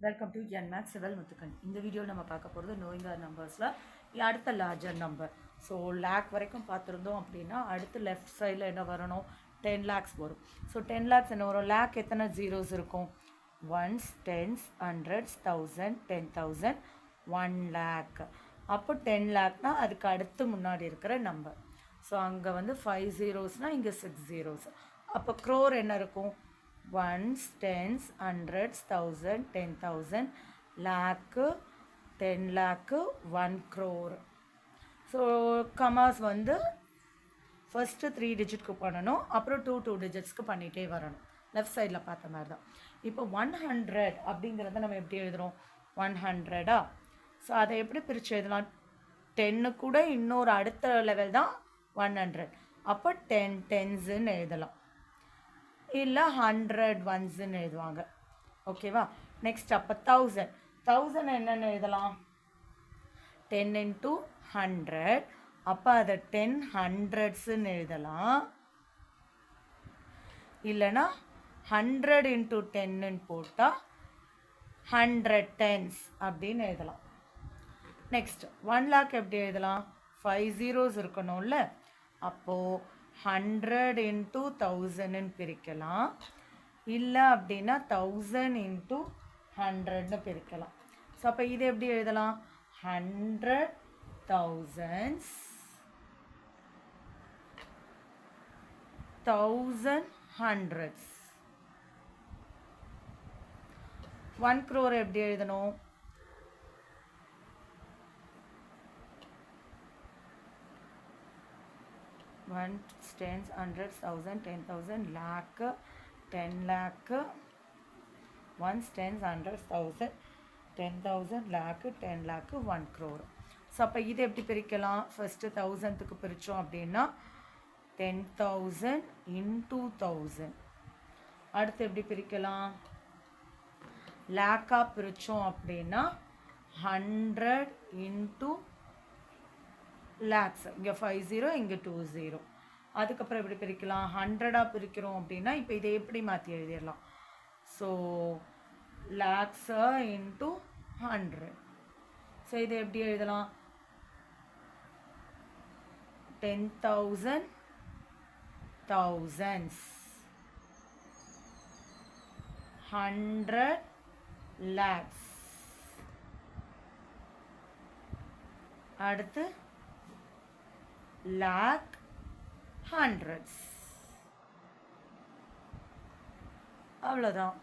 Welcome to என்மேக்ஸ் சிவல் முத்துக்கன். இந்த வீடியோவில் நம்ம பார்க்க போகிறது நோயிங்கார் நம்பர்ஸில் அடுத்த லார்ஜர் நம்பர். ஸோ லேக் வரைக்கும் பார்த்துருந்தோம் அப்படின்னா அடுத்து லெஃப்ட் சைடில் என்ன வரணும், 10 lakhs வரும். ஸோ 10 lakhs என்ன வரும், லேக் எத்தனை ஜீரோஸ் இருக்கும், ஒன்ஸ், டென்ஸ், ஹண்ட்ரட்ஸ், 1000, 10,000, 1 lakh. அப்போ 10 lakhனா அதுக்கு அடுத்து முன்னாடி இருக்கிற நம்பர். ஸோ அங்கே வந்து 5 zeros இங்கே 6 zeros. அப்போ க்ரோர் என்ன இருக்கும், ஒன்ஸ், டென்ஸ், ஹண்ட்ரட்ஸ், 1000, 10,000, லேக்கு, 10 lakh, 1 crore. ஸோ கமாஸ் வந்து ஃபஸ்ட்டு 3 digitக்கு பண்ணணும், அப்புறம் 2 digitsக்கு பண்ணிகிட்டே வரணும். லெஃப்ட் சைடில் பார்த்த மாதிரி தான். இப்போ 100 அப்படிங்கிறத நம்ம எப்படி எழுதுகிறோம், 100. ஸோ அதை எப்படி பிரித்து எழுதலாம், 10 கூட இன்னொரு அடுத்த லெவல் தான் 100. அப்போ 10 tensன்னு எழுதலாம், இல்லை 100 onesன்னு எழுதுவாங்க. ஓகேவா. நெக்ஸ்ட் அப்போ 1000 என்னென்னு எழுதலாம், 10 into 100. அப்போ அதை 10 hundredsன்னு எழுதலாம், இல்லைனா 100 into 10ன்னு போட்டால் 100 tens அப்படின்னு எழுதலாம். நெக்ஸ்ட் 1 lakh எப்படி எழுதலாம், 5 zeros இருக்கணும்ல, அப்போது 100 into 1000ன்னு பிரிக்கலாம், இல்லை அப்படின்னா 1000 into 100ன்னு பிரிக்கலாம். ஸோ அப்போ இது எப்படி எழுதலாம், 100 thousands, 1000 hundreds. 1 crore எப்படி எழுதணும், ones, tens, hundreds, 1000, 10,000, lakh, 10 lakh, ones, tens, hundreds, 1000, 10,000, lakh, 10 lakh, 1 crore. So அப்போ இது எப்படி பிரிக்கலாம், ஃபஸ்ட்டு 1000க்கு பிரித்தோம் அப்படின்னா 10,000 into 1000. அடுத்து எப்படி பிரிக்கலாம், லேக்காக பிரித்தோம் அப்படின்னா 100 into lakhs. இங்கே 5 0, இங்கே 2 0. அதுக்கப்புறம் எப்படி பிரிக்கலாம், 100ஆக பிரிக்கிறோம் அப்படின்னா இப்போ இதை எப்படி மாற்றி எழுதிடலாம், ஸோ lakhs into 100. ஸோ இதை எப்படி எழுதலாம், 10,000 thousands, 100 lakhs. அடுத்து lakh, hundreds. அவ்வளோதான்.